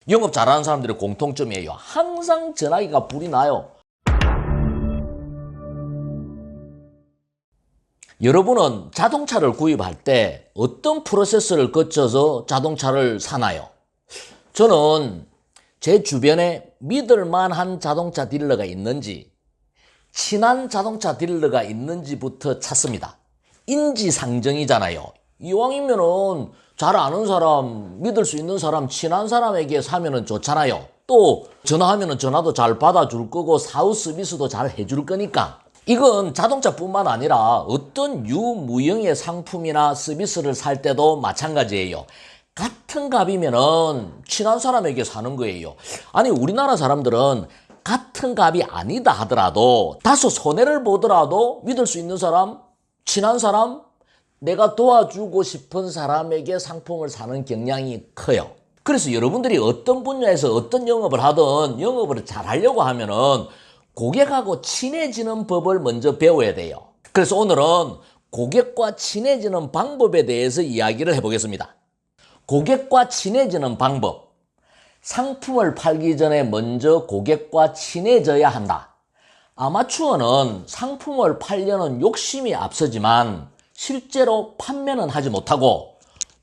영업 잘하는 사람들의 공통점이에요. 항상 전화기가 불이 나요. 여러분은 자동차를 구입할 때 어떤 프로세스를 거쳐서 자동차를 사나요? 저는 제 주변에 믿을 만한 자동차 딜러가 있는지, 친한 자동차 딜러가 있는지부터 찾습니다. 인지상정이잖아요. 이왕이면은 잘 아는 사람, 믿을 수 있는 사람, 친한 사람에게 사면은 좋잖아요. 또 전화하면은 전화도 잘 받아줄 거고 사후 서비스도 잘 해줄 거니까. 이건 자동차뿐만 아니라 어떤 유무형의 상품이나 서비스를 살 때도 마찬가지예요. 같은 값이면은 친한 사람에게 사는 거예요. 아니, 우리나라 사람들은 같은 값이 아니다 하더라도 다소 손해를 보더라도 믿을 수 있는 사람, 친한 사람, 내가 도와주고 싶은 사람에게 상품을 사는 경향이 커요. 그래서 여러분들이 어떤 분야에서 어떤 영업을 하든 영업을 잘 하려고 하면은 고객하고 친해지는 법을 먼저 배워야 돼요. 그래서 오늘은 고객과 친해지는 방법에 대해서 이야기를 해보겠습니다. 고객과 친해지는 방법. 상품을 팔기 전에 먼저 고객과 친해져야 한다. 아마추어는 상품을 팔려는 욕심이 앞서지만 실제로 판매는 하지 못하고,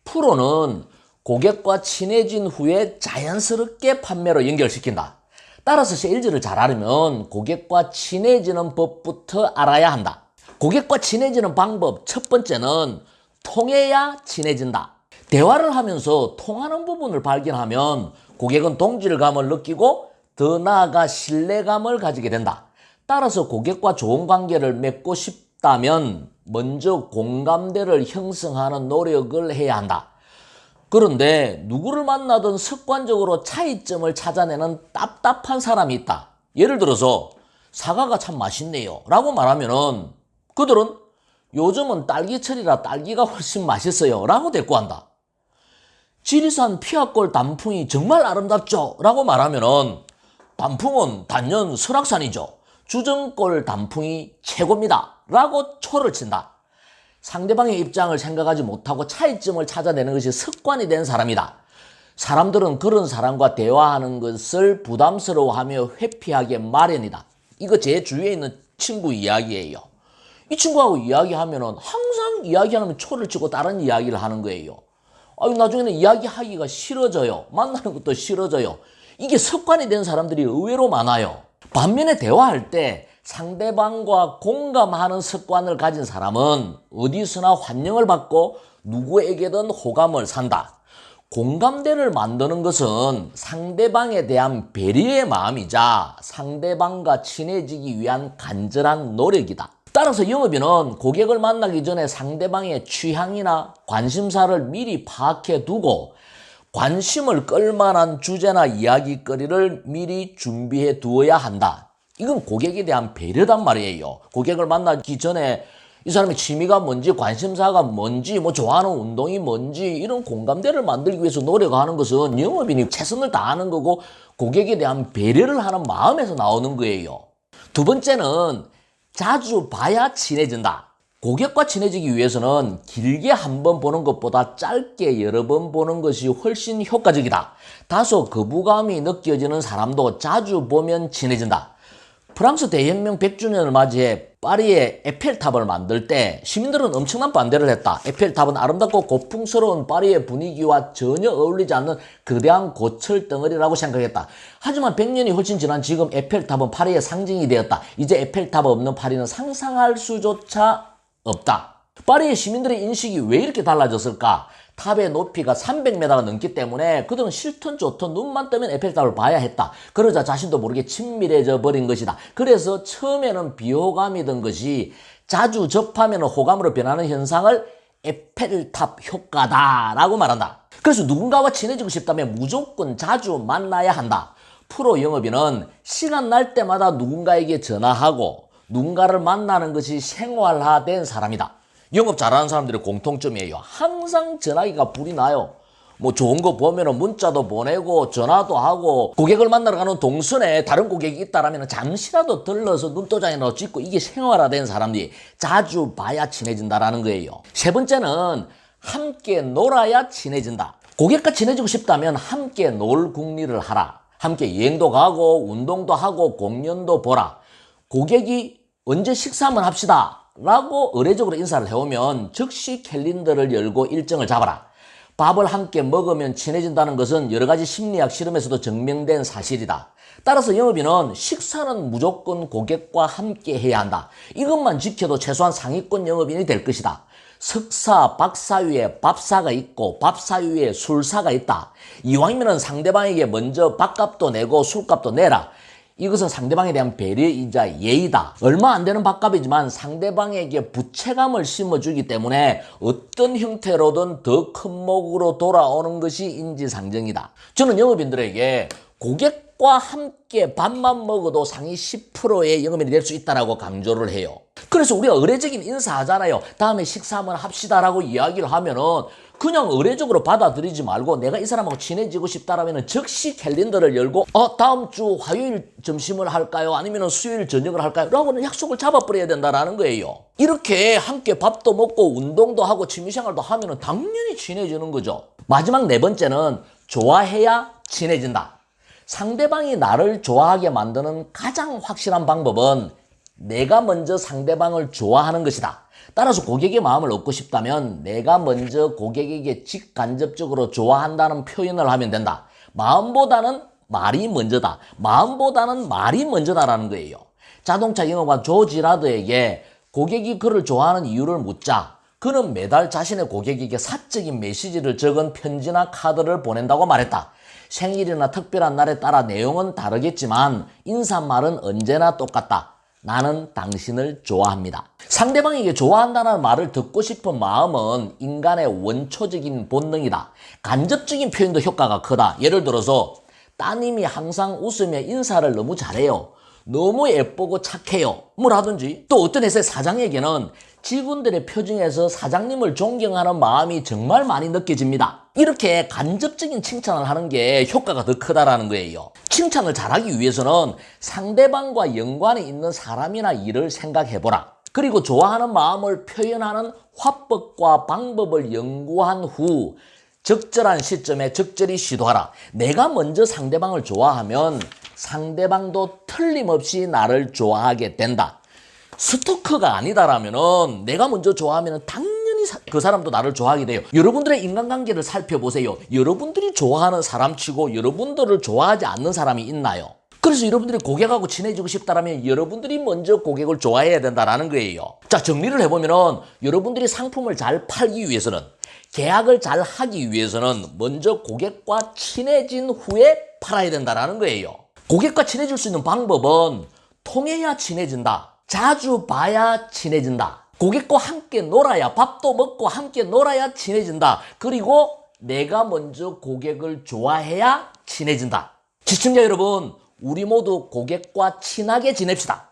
프로는 고객과 친해진 후에 자연스럽게 판매로 연결시킨다. 따라서 세일즈를 잘 하려면 고객과 친해지는 법부터 알아야 한다. 고객과 친해지는 방법 첫 번째는 통해야 친해진다. 대화를 하면서 통하는 부분을 발견하면 고객은 동질감을 느끼고 더 나아가 신뢰감을 가지게 된다. 따라서 고객과 좋은 관계를 맺고 싶다면 먼저 공감대를 형성하는 노력을 해야 한다. 그런데 누구를 만나든 습관적으로 차이점을 찾아내는 답답한 사람이 있다. 예를 들어서 사과가 참 맛있네요 라고 말하면은 그들은 요즘은 딸기철이라 딸기가 훨씬 맛있어요 라고 대꾸한다. 지리산 피아골 단풍이 정말 아름답죠 라고 말하면은 단풍은 단연 설악산이죠. 주정골 단풍이 최고입니다 라고 초를 친다. 상대방의 입장을 생각하지 못하고 차이점을 찾아내는 것이 습관이 된 사람이다. 사람들은 그런 사람과 대화하는 것을 부담스러워하며 회피하기 마련이다. 이거 제 주위에 있는 친구 이야기예요. 이 친구하고 이야기하면은 항상 이야기하면 초를 치고 다른 이야기를 하는 거예요. 나중에는 이야기하기가 싫어져요. 만나는 것도 싫어져요. 이게 습관이 된 사람들이 의외로 많아요. 반면에 대화할 때 상대방과 공감하는 습관을 가진 사람은 어디서나 환영을 받고 누구에게든 호감을 산다. 공감대를 만드는 것은 상대방에 대한 배려의 마음이자 상대방과 친해지기 위한 간절한 노력이다. 따라서 영업인은 고객을 만나기 전에 상대방의 취향이나 관심사를 미리 파악해 두고 관심을 끌만한 주제나 이야기거리를 미리 준비해 두어야 한다. 이건 고객에 대한 배려단 말이에요. 고객을 만나기 전에 이 사람의 취미가 뭔지, 관심사가 뭔지, 좋아하는 운동이 뭔지 이런 공감대를 만들기 위해서 노력하는 것은 영업인이 최선을 다하는 거고 고객에 대한 배려를 하는 마음에서 나오는 거예요. 두 번째는 자주 봐야 친해진다. 고객과 친해지기 위해서는 길게 한 번 보는 것보다 짧게 여러 번 보는 것이 훨씬 효과적이다. 다소 거부감이 느껴지는 사람도 자주 보면 친해진다. 프랑스 대혁명 100주년을 맞이해 파리의 에펠탑을 만들 때 시민들은 엄청난 반대를 했다. 에펠탑은 아름답고 고풍스러운 파리의 분위기와 전혀 어울리지 않는 거대한 고철 덩어리라고 생각했다. 하지만 100년이 훨씬 지난 지금 에펠탑은 파리의 상징이 되었다. 이제 에펠탑 없는 파리는 상상할 수조차 없다. 파리의 시민들의 인식이 왜 이렇게 달라졌을까? 탑의 높이가 300m가 넘기 때문에 그들은 싫든 좋든 눈만 뜨면 에펠탑을 봐야 했다. 그러자 자신도 모르게 친밀해져 버린 것이다. 그래서 처음에는 비호감이 든 것이 자주 접하면 호감으로 변하는 현상을 에펠탑 효과다라고 말한다. 그래서 누군가와 친해지고 싶다면 무조건 자주 만나야 한다. 프로 영업인은 시간 날 때마다 누군가에게 전화하고 누군가를 만나는 것이 생활화된 사람이다. 영업 잘하는 사람들의 공통점이에요. 항상 전화기가 불이 나요. 좋은 거 보면은 문자도 보내고 전화도 하고 고객을 만나러 가는 동선에 다른 고객이 있다라면 잠시라도 들러서 눈도장이라도 찍고 이게 생활화된 사람들이 자주 봐야 친해진다라는 거예요. 세 번째는 함께 놀아야 친해진다. 고객과 친해지고 싶다면 함께 놀 궁리를 하라. 함께 여행도 가고 운동도 하고 공연도 보라. 고객이 언제 식사 한번 합시다 라고 의례적으로 인사를 해오면 즉시 캘린더를 열고 일정을 잡아라. 밥을 함께 먹으면 친해진다는 것은 여러 가지 심리학 실험에서도 증명된 사실이다. 따라서 영업인은 식사는 무조건 고객과 함께 해야 한다. 이것만 지켜도 최소한 상위권 영업인이 될 것이다. 석사, 박사 위에 밥사가 있고 밥사 위에 술사가 있다. 이왕이면 상대방에게 먼저 밥값도 내고 술값도 내라. 이것은 상대방에 대한 배려이자 예의다. 얼마 안 되는 밥값이지만 상대방에게 부채감을 심어주기 때문에 어떤 형태로든 더 큰 목으로 돌아오는 것이 인지상정이다. 저는 영업인들에게 고객과 함께 밥만 먹어도 상위 10%의 영업인이 될 수 있다고 강조를 해요. 그래서 우리가 의례적인 인사하잖아요. 다음에 식사 한번 합시다라고 이야기를 하면은 그냥 의례적으로 받아들이지 말고 내가 이 사람하고 친해지고 싶다라면 즉시 캘린더를 열고 다음 주 화요일 점심을 할까요? 아니면 수요일 저녁을 할까요? 라고는 약속을 잡아버려야 된다라는 거예요. 이렇게 함께 밥도 먹고 운동도 하고 취미생활도 하면 당연히 친해지는 거죠. 마지막 네 번째는 좋아해야 친해진다. 상대방이 나를 좋아하게 만드는 가장 확실한 방법은 내가 먼저 상대방을 좋아하는 것이다. 따라서 고객의 마음을 얻고 싶다면 내가 먼저 고객에게 직간접적으로 좋아한다는 표현을 하면 된다. 마음보다는 말이 먼저다. 마음보다는 말이 먼저다라는 거예요. 자동차 영업관 조지라드에게 고객이 그를 좋아하는 이유를 묻자 그는 매달 자신의 고객에게 사적인 메시지를 적은 편지나 카드를 보낸다고 말했다. 생일이나 특별한 날에 따라 내용은 다르겠지만 인사말은 언제나 똑같다. 나는 당신을 좋아합니다. 상대방에게 좋아한다는 말을 듣고 싶은 마음은 인간의 원초적인 본능이다. 간접적인 표현도 효과가 크다. 예를 들어서 따님이 항상 웃으며 인사를 너무 잘해요. 너무 예쁘고 착해요. 뭐라든지. 또 어떤 회사의 사장에게는 직원들의 표정에서 사장님을 존경하는 마음이 정말 많이 느껴집니다. 이렇게 간접적인 칭찬을 하는 게 효과가 더 크다라는 거예요. 칭찬을 잘하기 위해서는 상대방과 연관이 있는 사람이나 일을 생각해보라. 그리고 좋아하는 마음을 표현하는 화법과 방법을 연구한 후 적절한 시점에 적절히 시도하라. 내가 먼저 상대방을 좋아하면 상대방도 틀림없이 나를 좋아하게 된다. 스토커가 아니다라면은 내가 먼저 좋아하면 당연히 그 사람도 나를 좋아하게 돼요. 여러분들의 인간관계를 살펴보세요. 여러분들이 좋아하는 사람치고 여러분들을 좋아하지 않는 사람이 있나요? 그래서 여러분들이 고객하고 친해지고 싶다라면 여러분들이 먼저 고객을 좋아해야 된다라는 거예요. 자, 정리를 해보면은 여러분들이 상품을 잘 팔기 위해서는 계약을 잘 하기 위해서는 먼저 고객과 친해진 후에 팔아야 된다라는 거예요. 고객과 친해질 수 있는 방법은 통해야 친해진다. 자주 봐야 친해진다. 고객과 함께 놀아야 밥도 먹고 함께 놀아야 친해진다. 그리고 내가 먼저 고객을 좋아해야 친해진다. 시청자 여러분, 우리 모두 고객과 친하게 지냅시다.